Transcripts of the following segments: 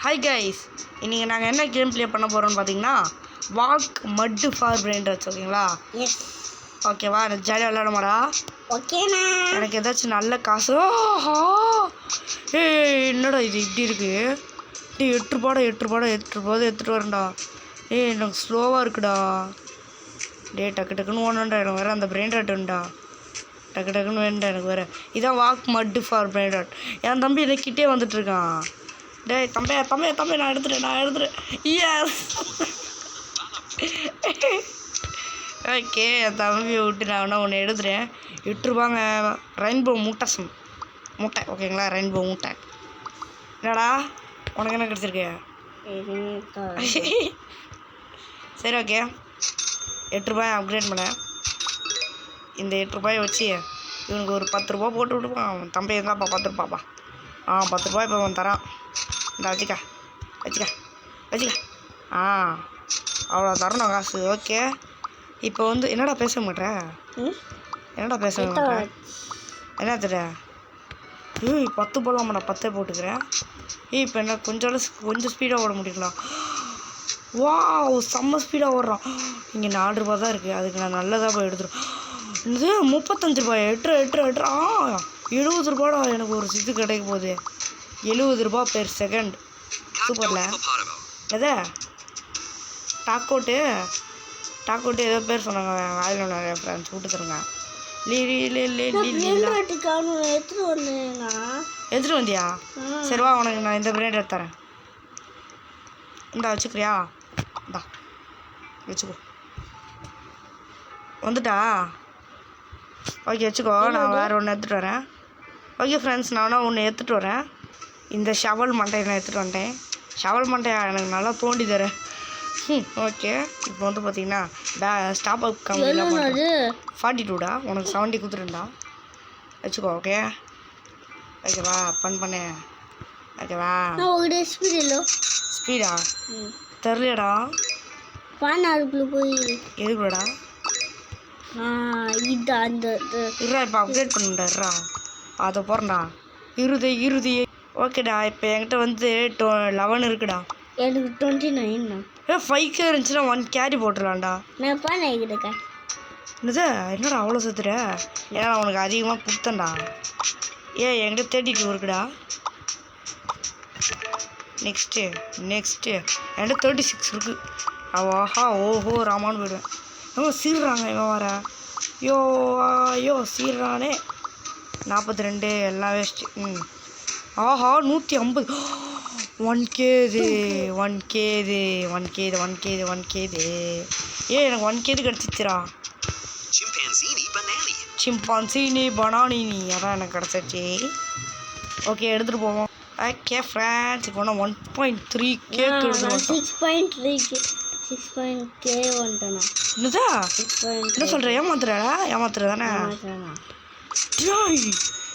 Hi guys, இன்றைக்கி நாங்கள் என்ன கேம் ப்ளே பண்ண போகிறோம்னு பார்த்தீங்கன்னா வாக் மட் ஃபார் பிரெயின் ட்ராட்ஸ். ஓகேங்களா? எஸ். ஓகேவா? எனக்கு ஜாலியாக விளையாடமாடா. ஓகேண்ணா. எனக்கு ஏதாச்சும் நல்ல காசு. என்னடா இது இப்படி இருக்குது? எட்டு ரூபாய் எடுத்துகிட்டு வரேன்டா. எனக்கு ஸ்லோவாக இருக்குடா. டக்கு டக்குன்னு ஓடணுண்டா. எனக்கு வேறு அந்த பிரெயின் ட்ராட் வேணுண்டா. டக்கு டக்குன்னு வேணுண்டா எனக்கு வேறு. இதான் வாக் மட் ஃபார் பிரெயின் ட்ராட். என் தம்பி எனக்கு கிட்டே வந்துட்டுருக்கான். டேய் தம்பி நான் எடுத்துட்டேன். எஸ். ஓகே, என் தம்பியை விட்டு நான் வேணா ஒன்று எடுத்துகிறேன். 8 ரூபாங்க. ரெயின்போ முட்டை. ஓகேங்களா? ரெயின்போ முட்டை. என்னடா உனக்கு என்ன கிடச்சிருக்கு? சரி, ஓகே. 8 ரூபாய் அப்கிரேட் பண்ணேன். இந்த 8 ரூபாயை வச்சு இவனுக்கு ஒரு 10 ரூபா போட்டு விட்டுப்பான். தம்பி எங்கப்பா? 10 ரூபாப்பா. 10 ரூபாய் இப்போ அவன் தரான். இந்த வச்சுக்க. அவ்வளோ தரணும் காசு. ஓகே, இப்போ வந்து என்னடா பேச மாட்டேன்? என்ன தெரிய? 10 போடலாமாடா? 10 போட்டுக்கிறேன். இப்போ என்ன கொஞ்சம் ஸ்பீடாக ஓட முடியுங்களா? வா, செம்ம ஸ்பீடாக ஓடுறான். இங்கே 4 ரூபா தான் இருக்குது. அதுக்கு நான் நல்லதாக போய் எடுத்துருவேன். இது 35 ரூபாய். 8 70 ரூபாடா. எனக்கு ஒரு இது கிடைக்க போகுது. 70 ரூபா பெர் செகண்ட். சூப்பரில் எதை டாக்கோட்டு ஏதோ பேர் சொன்னாங்க. வாயில் நிறைய ஃப்ரெண்ட்ஸ் விட்டு தருங்க. எடுத்துட்டு வந்தியா? சரிவா, உனக்கு நான் இந்த பிரெயின் எடுத்து தரேன். இந்தா வச்சுக்கிறியா? இந்தா வச்சுக்கோ. வந்துட்டா? ஓகே, வச்சுக்கோ. நான் வேறு ஒன்று எடுத்துகிட்டு வரேன். ஓகே ஃப்ரெண்ட்ஸ், நான் ஒன்று எடுத்துகிட்டு வரேன். இந்த ஷவல் மண்டையை நான் எடுத்துகிட்டு வந்துட்டேன். ஷவல் மண்டையா எனக்கு நல்லா தோண்டி தரேன். ஓகே, இப்போ வந்து பார்த்தீங்கன்னா ஸ்டாப் அப் கம்மியில் 42டா. உனக்கு 70 கொடுத்துருண்டா. வச்சுக்கோ. ஓகேவா? பண்ணேன். ஓகேவா? ஸ்பீடா தெரியலடா. போய் எதுக்குடா? இப்போ அப்டேட் பண்ணுடா. அதை போகிறேன்டா. இருது. ஓகேடா, இப்போ என்கிட்ட வந்து 11 இருக்குடா. எனக்கு 29. 5K இருந்துச்சுன்னா 1 கேரி போட்டுடலாம்டா. நான் பண்ணிக்கிட்டேன். என்னடா அவ்வளோ சுற்றுற? ஏன்னா உனக்கு அதிகமாக கொடுத்தேன்டா. என்கிட்ட 32 இருக்குடா. நெக்ஸ்ட்டு என்கிட்ட 36 இருக்குது. ஆஹா, ஓஹோ ராமான்னு போயிடுவேன். சீர்றாங்க இவன் வர. ஐயோ சீர்றானே. 42 எல்லாம் வேஸ்ட்டு. ஆஹா, 150. 1K இது. 1K. எனக்கு 1K கிடச்சிச்சுரா. சிம்பான்சினி பனானினி அதான் எனக்கு கிடச்சிச்சு. ஓகே, எடுத்துகிட்டு போவோம். ஓகே ஃப்ரெண்ட்ஸ், இப்போ நான் 1.3K எடுத்துருவோம். 6.K வந்துட்டேண்ணா. என்னதா என்ன சொல்கிற? ஏமாத்துற தானே?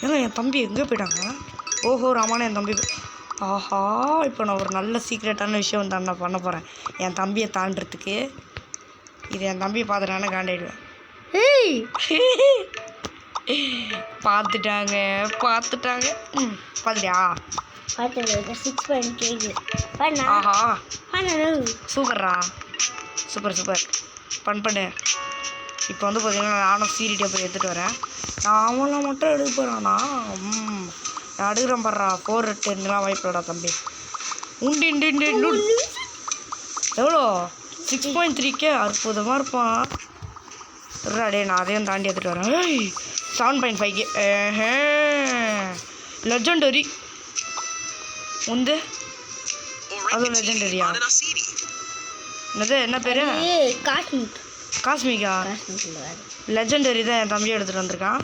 ஏங்க என் தம்பி எங்கே போயிட்டாங்க? ஓஹோ ராமான என் தம்பி. ஆஹா, இப்போ நான் ஒரு நல்ல சீக்ரெட்டான விஷயம் தான் நான் பண்ண போகிறேன். என் தம்பியை தாண்டறதுக்கு. இது என் தம்பியை பார்த்துட்டானே காண்டாயிடுவேன். பார்த்துட்டாங்க. பார்த்துட்டியா? 6.K. ஆஹா, சூப்பர்ரா. சூப்பர் பண்ணு. இப்போ வந்து பார்த்தீங்கன்னா நானும் சீரிட்டியை போய் எடுத்துகிட்டு வரேன். நான் அவங்களாம் மட்டும் எடுக்க போகிறானா? நான் எடுக்கிறேன் பாடுறா. 4-10 வாய்ப்புலடா தம்பி. எவ்வளோ? 6.3K. அற்புதமாக இருப்பான். டே, நான் அதையும் தாண்டி எடுத்துகிட்டு வரேன். 7.5K. லெஜெண்டரி உந்து. அதுவும் லெஜெண்டரியா? என்ன பேர்? காஸ்மிக்கா? லெஜெண்டரி தான் என் தம்பியை எடுத்துகிட்டு வந்திருக்கான்.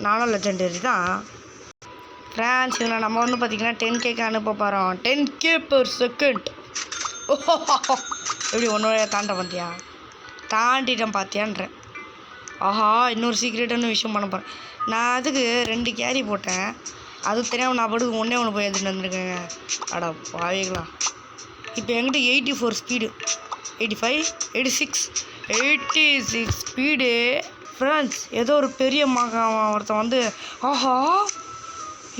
நானும் லெஜெண்டரி தான். ஃப்ரெண்ட்ஸ், இதில் நம்ம வந்து பார்த்திங்கன்னா 10K அனுப்ப போகிறோம். 10K per second. எப்படி ஒன்று தாண்டிட்டேன் பார்த்தியான்றேன். ஆஹா, இன்னொரு சீக்ரெட்டான விஷயம் பண்ண போகிறேன். நான் அதுக்கு 2 கேரி போட்டேன். அது தெரியாமல் நான் படுக்கு ஒன்று போய் எடுத்துகிட்டு வந்திருக்கேங்க. அடா பாவிங்களா. இப்போ என்கிட்ட 84 ஸ்பீடு. 85 86 ஸ்பீடு. ஃப்ரெண்ட்ஸ், ஏதோ ஒரு பெரிய ஒருத்தன் வந்து ஆஹா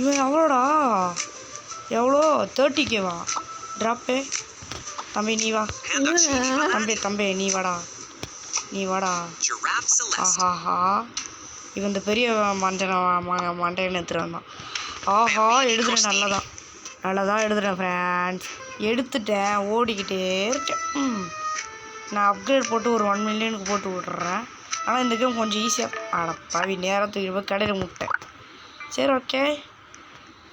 இவன் எவ்வளோடா எவ்வளோ 30K ட்ராப்பே தம்பி நீ வா தம்பி நீ வாடா ஆஹாஹா இவன் இந்த பெரிய மண்டையனை எடுத்துகிட்டு வந்தான். ஆஹா எடுத்துட்டேன் நல்லதான் எடுத்துட்டேன் ஃப்ரெண்ட்ஸ். எடுத்துட்டேன் ஓடிக்கிட்டே இருக்கேன். நான் அப்கிரேட் போட்டு ஒரு 1 மில்லியனுக்கு போட்டு விட்றேன். ஆனால் இந்த கேம் கொஞ்சம் ஈஸியாக அடப்பாவி நேரத்துக்கு போய் கடையில் முட்டேன். சரி ஓகே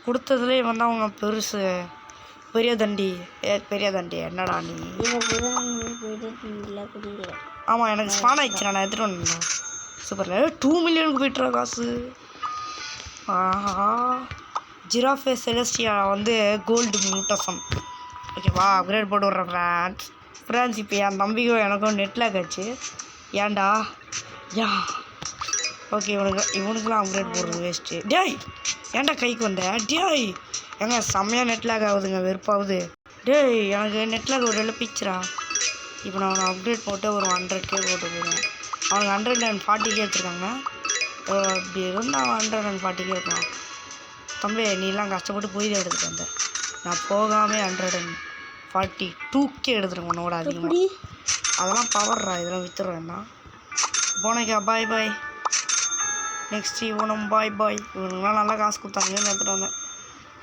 கொடுத்ததுலேயே வந்தால் அவங்க பெருசு பெரிய தண்டி என்னடா நீ? ஆமாம் எனக்கு ஸ்பான் ஆயிடுச்சு நான் எடுத்துகிட்டு வந்தேன். சூப்பரில் 2 மில்லியனுக்கு போய்ட்டுறா காசு. ஆஹா ஜிராஃபே செலஸ்டியா வந்து கோல்டு மியூட்டசம். ஓகேவா அப்கிரேட் போட்டு விட்றேன் ஃப்ரெண்ட்ஸ். இப்போ என் தம்பிக்கும் எனக்கும் நெட்டில் ஆச்சு. ஏன்டா ஓகே இவனுக்குலாம் அப்கிரேட் போடுறது வேஸ்ட்டு. டேய் ஏன்டா கைக்கு வந்த டேய் ஏங்க செம்மையாக நெட்லாக் ஆகுதுங்க வெறுப்பாகுது. டேய் எனக்கு நெட்லாக் ஒரு பிக்சரா. இப்போ நான் அவனை அப்கிரேட் போட்டு ஒரு 100K போட்டு போடுவேன். அவனுக்கு 140K எடுத்துருக்காங்க. அப்படி இருந்தால் 140K இருக்கலாம். தம்பி நீலாம் கஷ்டப்பட்டு போய் தான் எடுத்துகிட்டு வந்தேன். நான் போகாமல் 142K எடுத்துருக்கேன் உன்னோட அதிகமாக. அதெல்லாம் பவர்றா இதெல்லாம் விற்றுருவேன்னா. போனக்கா பாய் நெக்ஸ்ட் இவனும் பாய் இவனுங்களாம் நல்லா காசு கொடுத்தாங்கன்னு எடுத்துகிட்டு வந்தேன்.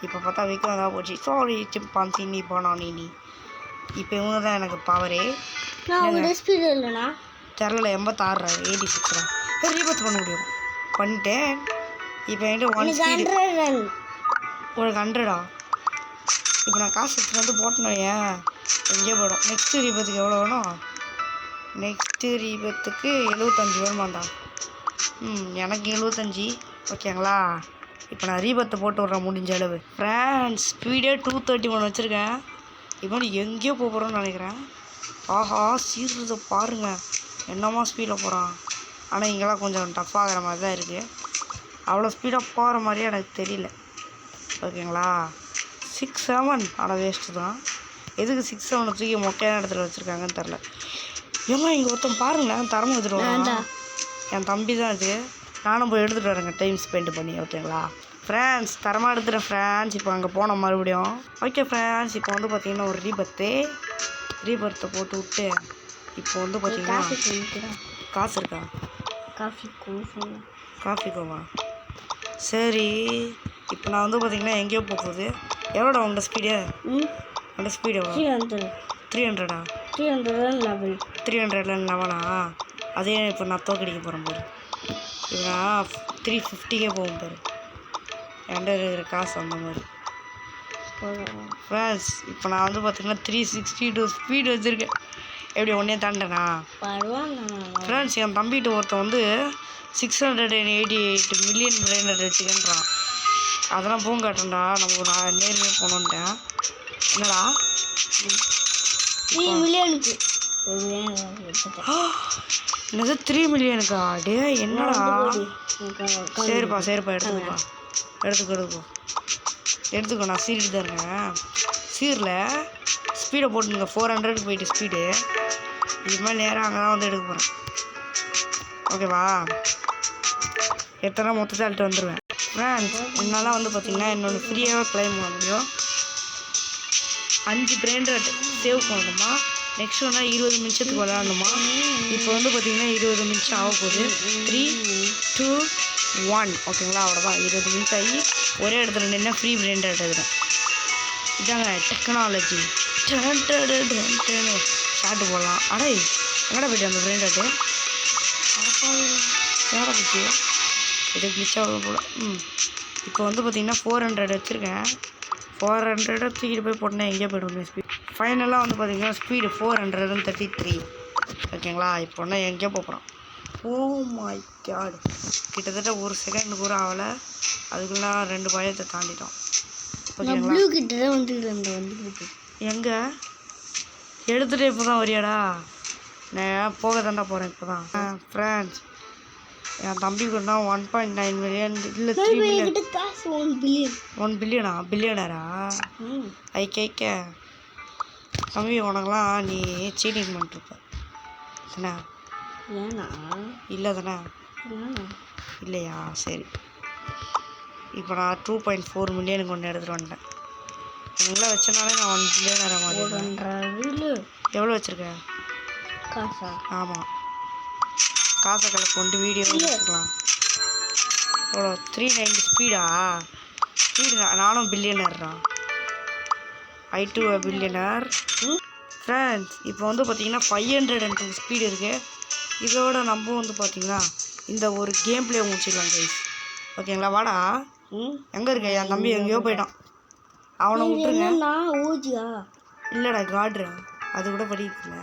இப்போ பார்த்தா விற்க தான் போச்சு. சாரி சிம்பான்சி நீ போனா நீ இப்போ இவங்க தான் எனக்கு பவரே. இல்லைண்ணா தெரில 86 86 ரீபத் பண்ண முடியும் பண்ணிட்டேன். இப்போ என்கிட்ட 1 ஸ்பீடு உனக்கு 100டா. இப்போ நான் காசு எடுத்துகிட்டு வந்து போட்டணும் ஏன் எங்கேயோ போய்டும். நெக்ஸ்ட்டு ரீபத்துக்கு எவ்வளோ வேணும்? நெக்ஸ்ட்டு ரீபத்துக்கு 75 வேணுமாண்டா. எனக்கு 75 ஓகேங்களா. இப்போ நான் ரீபத்தை போட்டு விட்றேன் முடிஞ்ச அளவு. ஃப்ரெண்ட்ஸ் ஸ்பீடே 231 வச்சுருக்கேன். இப்போ எங்கேயோ போகிறோன்னு நினைக்கிறேன். ஆஹா சீர்றதை பாருங்கள் என்னமா ஸ்பீடில் போகிறான். ஆனால் இங்கெல்லாம் கொஞ்சம் டஃப் ஆகிற மாதிரி தான் இருக்குது. அவ்வளோ ஸ்பீடாக போகிற மாதிரியே எனக்கு தெரியல. ஓகேங்களா 6-7 ஆனால் வேஸ்ட்டு தான். எதுக்கு 6-7 தூக்கி மொக்கையான இடத்துல வச்சுருக்காங்கன்னு தெரில. ஏமா இங்கே ஒருத்தன் பாருங்களேன் தரமாக எடுத்துகிட்டு என் தம்பி தான் இது. நானும் போய் எடுத்துகிட்டு வரேங்க டைம் ஸ்பெண்ட் பண்ணி. ஓகேங்களா ஃப்ரெண்ட்ஸ் தரமாக எடுத்துகிறேன் ஃப்ரெண்ட்ஸ். இப்போ அங்கே போனோம் மறுபடியும். ஓகே ஃப்ரெண்ட்ஸ் இப்போ வந்து பார்த்திங்கன்னா ஒரு ரீபர்த்தை போட்டு விட்டு இப்போ வந்து பார்த்திங்கன்னா காசு இருக்கா காஃபி கோவா சரி. இப்போ நான் வந்து பார்த்திங்கன்னா எங்கேயோ போகுது. எவ்வளோடா உங்களோட ஸ்பீடு? உங்களோட ஸ்பீடு எவ்வளோ? 300டா 311 அதே இப்போ நான் தோக்கடிக்க போகிறேன் பாரு. இப்போ நான் 350K போகும் பாரு என்கிட்ட இருக்கிற காசு அந்த மாதிரி. ஃப்ரெண்ட்ஸ் இப்போ நான் வந்து பார்த்திங்கன்னா 362 ஸ்பீடு வச்சுருக்கேன். எப்படி ஒன்றே தாண்டேண்ணா ஃப்ரெண்ட்ஸ். என் தம்பிகிட்ட ஒருத்தன் வந்து 688 மில்லியன் பிரெயின் வச்சுக்கன்றான். அதெல்லாம் பூங்காட்டேன்டா நம்ம நான் நேர்மையாக போனோன்ட்டேன். என்னடா 3 மில்லியனுக்கு என்னது 3 மில்லியனுக்கா? டே என்னடா சரிப்பா எடுத்துக்கோ நான் சீரிட்டு தான் இருக்கேன். சீரில் ஸ்பீடை போட்டுங்க 400 போயிட்டு ஸ்பீடு. இது மாதிரி நேராக அங்கே தான் வந்து எடுக்க போகிறேன். ஓகேவா எத்தனை மொத்தத்தை அழுட்டு வந்துடுவேன். ஃப்ரெண்ட்ஸ் என்னால் வந்து பார்த்திங்கன்னா என்னோடய ஃப்ரீயாகவே கிளைம் பண்ண முடியும். 5 பிரெயின் ரேட் சேவ் பண்ணணுமா. நெக்ஸ்ட் ஒன்றா 20 நிமிஷத்துக்கு விளையாடணுமா. இப்போ வந்து பார்த்திங்கன்னா 20 நிமிஷம் ஆக போகுது. 3, 2, 1 ஓகேங்களா அவ்வளோதான். 20 நிமிஷம் ஆகி ஒரே இடத்துல நின்று ஃப்ரீ பிரெயின் ரேட் எடுக்கிறேன். இதாங்க டெக்னாலஜி. ஷார்ட்டு போடலாம். அடே எங்கடா போய்ட்டு அந்த பிரெயின் ரேட்டு எங்கடா போச்சு இது கிளிச்சாக போல். இப்போ வந்து பார்த்திங்கன்னா 400 வச்சுருக்கேன். 400 தூக்கிட்டு போய் போட்டேன்னா எங்கேயோ போய்டுவோம் ஸ்பீட். ஃபைனலாக வந்து பார்த்திங்கன்னா ஸ்பீடு 433 ஓகேங்களா. இப்போ ஒன்றா எங்கேயோ போகிறோம். ஓ மை காட் கிட்டத்தட்ட 1 செகண்ட் கூட ஆகலை. அதுக்குள்ளே 2 பயத்தை தாண்டிட்டோம். ஓகேங்களா கிட்ட வந்து எங்கே எடுத்துகிட்டு இப்போ தான் வரியாடா? நான் போக தாண்டா போகிறேன் இப்போ தான். ஃப்ரெண்ட்ஸ் என் தம்பி கொண்டா 1.9 மில்லியன் இல்லை 3 மில்லியன் 1 பில்லியனா பில்லியனரா ஐக்க தம்பி உனக்கெல்லாம் நீ சீட்டிங் பண்ணிருப்ப தானே? இல்லை தானே? இல்லையா சரி. இப்போ நான் 2.4 மில்லியனுக்கு ஒன்று எடுத்துகிட்டு வந்துட்டேன். இவங்களாம் வச்சனாலே நான் 1 பில்லியன் வர மாதிரி. எவ்வளோ வச்சுருக்கேன்? காசா? ஆமாம், காசை கலக்கு கொண்டு வீடியோ வச்சுக்கலாம். எவ்வளோ 390 ஸ்பீடா? ஸ்பீடு நானும் பில்லியனர்ரா. I too a billionaire. Friends இப்போ வந்து பார்த்தீங்கன்னா 502 ஸ்பீடு இருக்குது. இதோட நம்ம வந்து பார்த்தீங்கன்னா இந்த ஒரு கேம் பிளே முடிச்சிடலாம் கைஸ். ஓகேங்களா? வாடா. எங்கே இருக்க? என் தம்பி எங்கேயோ போயிட்டான். அவனை விட்டுருங்க. ஓஜியா? இல்லைடா, காட்ரு. அது கூட படிக்கல.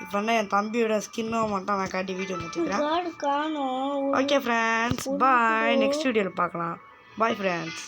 இப்போ என்ன என் தம்பியோட ஸ்கின்னும் மட்டும் நான் காட்டி வீடியோ முடிச்சுக்கிறேன். காணோம். ஓகே ஃப்ரெண்ட்ஸ், பாய். நெக்ஸ்ட் வீடியோவில் பார்க்கலாம். Bye friends.